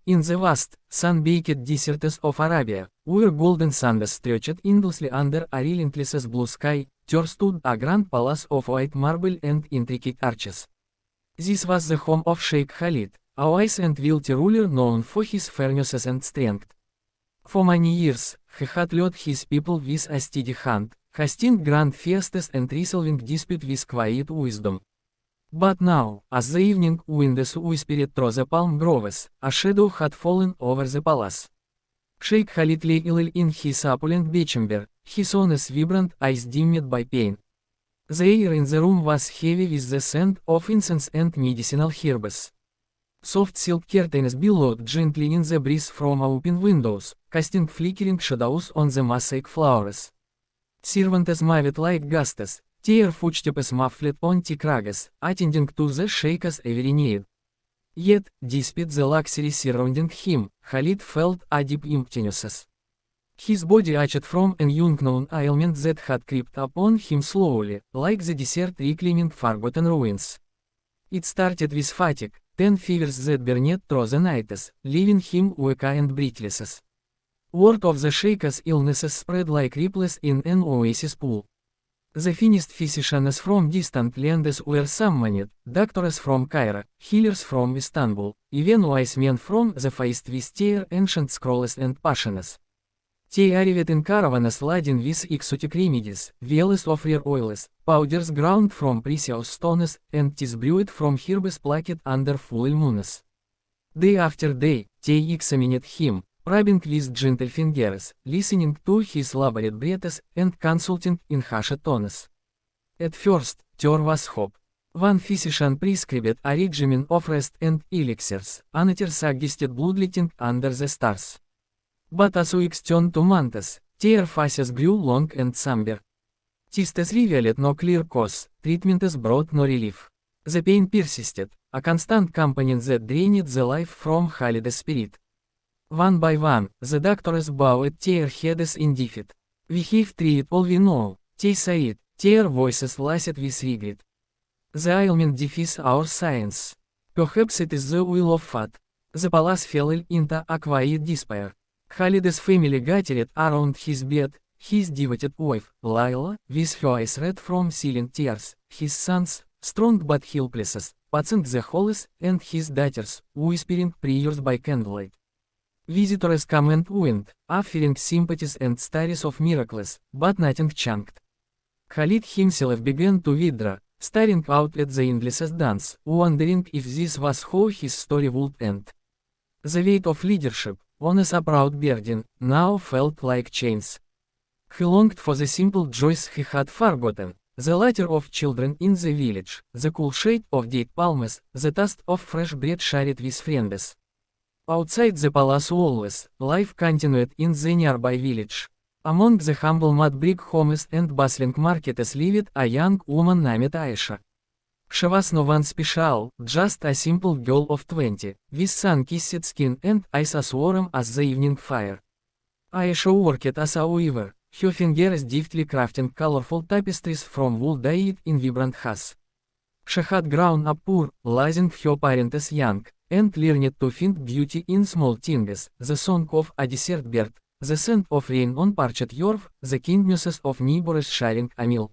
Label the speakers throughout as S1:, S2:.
S1: In the vast, sun-baked deserts of Arabia, where golden sands stretched endlessly under a relentless blue sky, there stood a grand palace of white marble and intricate arches. This was the home of Sheikh Khalid, a wise and wealthy ruler known for his fairness and strength. For many years, he had led his people with a steady hand, hosting grand feasts and resolving disputes with quiet wisdom. But now, as the evening winds whispered through the palm groves, a shadow had fallen over the palace. Sheikh Khalid lay ill in his opulent bedchamber, his honest vibrant eyes dimmed by pain. The air in the room was heavy with the scent of incense and medicinal herbs. Soft silk curtains billowed gently in the breeze from open windows, casting flickering shadows on the mosaic flowers. Servants moved like ghosts, their footsteps muffled on thick rugs, attending to the sheikh's every need. Yet, despite the luxury surrounding him, Khalid felt a deep emptiness. His body ached from an unknown ailment that had crept upon him slowly, like the desert reclaiming forgotten ruins. It started with fatigue, 10 fevers that burned through the nights, leaving him weak and breathless. Word of the sheikh's illness spread like ripples in an oasis pool. The finest physicians from distant lands were summoned, doctors from Cairo, healers from Istanbul, even wise men from the Far East with their ancient scrolls and passions. They arrived in caravans laden with exotic remedies, vials of rare oils, powders ground from precious stones, and teas brewed from herbs plucked under full moons. Day after day, they examined him, probing with gentle fingers, listening to his labored breaths, and consulting in hushed tones. At first, there was hope. One physician prescribed a regimen of rest and elixirs, another suggested bloodletting under the stars. But as weeks turned to months, their faces grew long and somber. Tests revealed no clear cause, treatments brought no relief. The pain persisted, a constant companion that drained the life from Khalid's spirit. One by one, the doctors bowed their heads in defeat. We have tried all we know, they said, their voices laced with regret. The ailment defies our science. Perhaps it is the will of fate. The palace fell into a quiet despair. Khalid's family gathered around his bed, his devoted wife, Layla, with her eyes red from silent tears, his sons, strong but helpless, passing the halls, and his daughters, whispering prayers by candlelight. Visitors came and went, offering sympathies and stories of miracles, but nothing changed. Khalid himself began to withdraw, staring out at the endless dance, wondering if this was how his story would end. The weight of leadership, once a proud burden, now felt like chains. He longed for the simple joys he had forgotten, the laughter of children in the village, the cool shade of date palms, the taste of fresh bread shared with friends. Outside the palace walls, life continued in the nearby village. Among the humble mud brick homes and bustling markets lived a young woman named Aisha. She was no one special, just a simple girl of 20, with sun-kissed skin and eyes as warm as the evening fire. Aisha worked as a weaver, her fingers deftly crafting colorful tapestries from wool dyed in vibrant hues. She had grown up poor, losing her parents young, and learned to find beauty in small things, the song of a desert bird, the scent of rain on parched earth, the kindness of neighbors sharing a meal.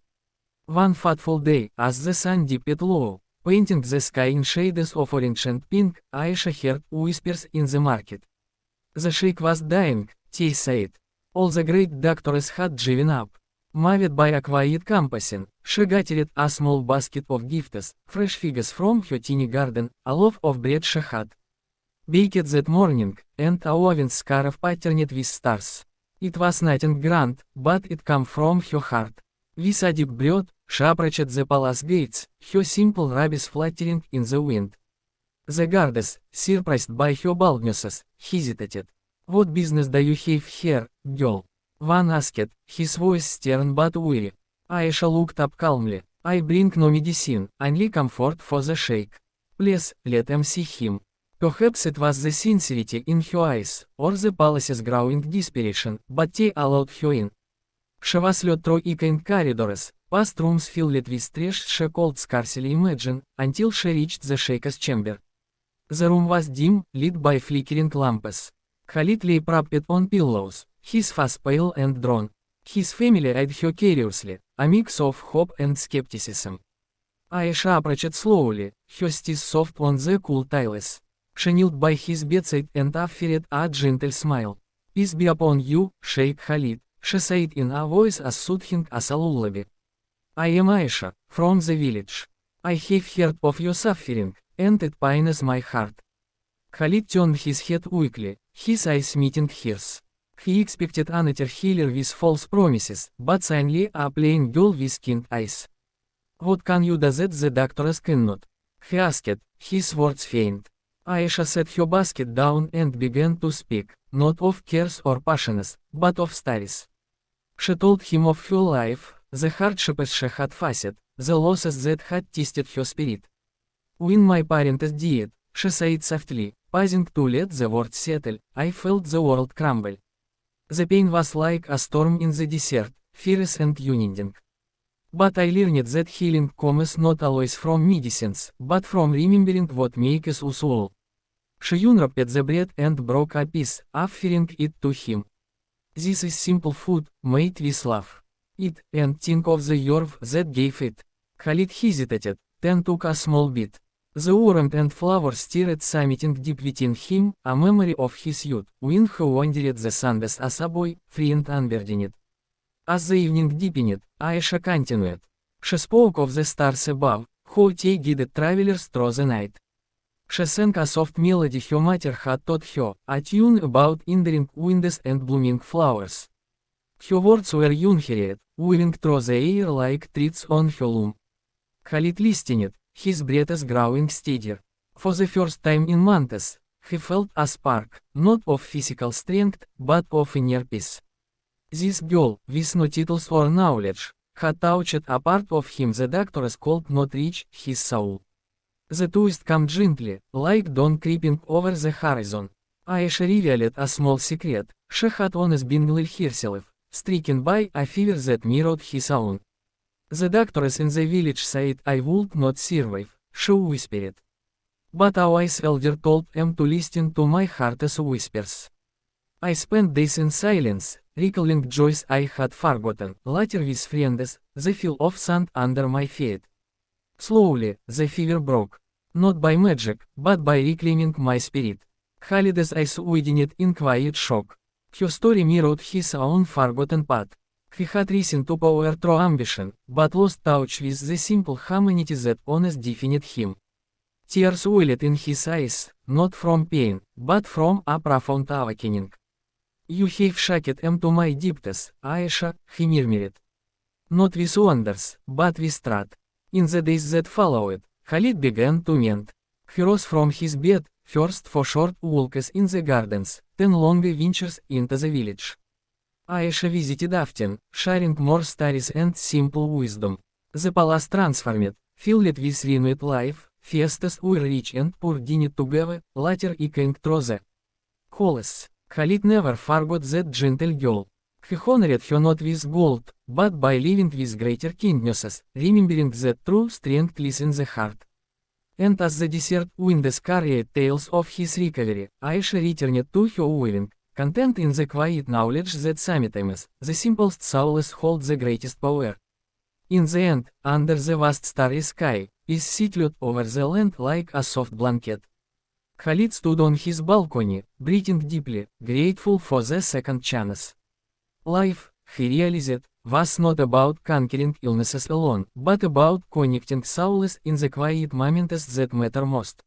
S1: One fateful day, as the sun dipped low, painting the sky in shades of orange and pink, Aisha heard whispers in the market. The sheikh was dying, they said. All the great doctors had given up. Moved by a quiet compassion, she gathered a small basket of gifts, fresh figs from her tiny garden, a loaf of bread she had baked that morning, and a woven scarf patterned with stars. It was nothing grand, but it came from her heart. With a deep breath, she approached the palace gates, her simple robes fluttering in the wind. The guards, surprised by her boldness, hesitated. What business do you have here, girl? One asked, his voice stern but weary. Aisha looked up calmly. I bring no medicine, only comfort for the sheikh. Please, let him see him. Perhaps it was the sincerity in her eyes, or the palace's growing desperation, but they allowed her in. She was led through echoing corridors, past rooms filled with trash she could scarcely imagine, until she reached the sheikh's chamber. The room was dim, lit by flickering lamps. Khalid lay propped on pillows, his face pale and drawn. His family eyed her curiously, a mix of hope and skepticism. Aisha approached slowly, her steps soft on the cool tiles. She knelt by his bedside and offered a gentle smile. "Peace be upon you, Sheikh Khalid," she said in a voice as soothing as a lullaby. "I am Aisha, from the village. I have heard of your suffering, and it pains my heart." Khalid turned his head quickly, his eyes meeting hers. He expected another healer with false promises, but suddenly a plain girl with kind eyes. "What can you do that the doctors cannot?" he asked, his words faint. Aisha set her basket down and began to speak, not of cares or passions, but of stories. She told him of her life, the hardships she had faced, the losses that had tested her spirit. "When my parents died," she said softly, pausing to let the words settle, "I felt the world crumble. The pain was like a storm in the desert, fierce and unending. But I learned that healing comes not always from medicines, but from remembering what makes us whole." She unwrapped the bread and broke a piece, offering it to him. "This is simple food, made with love. Eat, and think of the herb that gave it." Khalid hesitated, then took a small bit. The warmth and flavor stirred something deep within him, a memory of his youth, when he wandered the sands as a boy, free and unburdened. As the evening deepened, Aisha continued. She spoke of the stars above, who guided travelers through the night. She sang a soft melody her mother had taught her, a tune about enduring winds and blooming flowers. Her words were unhurried, weaving through the air like threads on her loom. Khalid listened, his breath growing steadier. For the first time in months, he felt a spark, not of physical strength, but of inner peace. This girl, with no titles or knowledge, had touched a part of him the doctors could not reach, his soul. The twist came gently, like dawn creeping over the horizon. Aisha revealed a small secret. She had once been ill herself, stricken by a fever that mirrored his own. "The doctors in the village said I would not survive," she whispered. "But a wise elder told them to listen to my heart's whispers. I spent days in silence, recalling joys I had forgotten, later with friends, the feel of sand under my feet. Slowly, the fever broke. Not by magic, but by reclaiming my spirit." Khalid's eyes widened in quiet shock. Her story mirrored his own forgotten path. He had risen to power through ambition, but lost touch with the simple humanity that once defined him. Tears welled in his eyes, not from pain, but from a profound awakening. "You have shocked them to my depths, Aisha," he murmured. Not with wonders, but with truth. In the days that followed, Khalid began to mend. He rose from his bed, first for short walks in the gardens, then longer ventures into the village. Aisha visited often, sharing more stories and simple wisdom. The palace transformed, filled with renewed life, fiestas were rich and poor dined together, later echoing through the halls. Khalid never forgot that gentle girl. He honored her not with gold, but by living with greater kindness, remembering that true strength lies in the heart. And as the desert winds carried tales of his recovery, Aisha returned to her weaving, content in the quiet knowledge that sometimes, the simplest souls hold the greatest power. In the end, under the vast starry sky, peace settled over the land like a soft blanket. Khalid stood on his balcony, breathing deeply, grateful for the second chance. Life, he realized, was not about conquering illnesses alone, but about connecting souls in the quiet moments that matter most.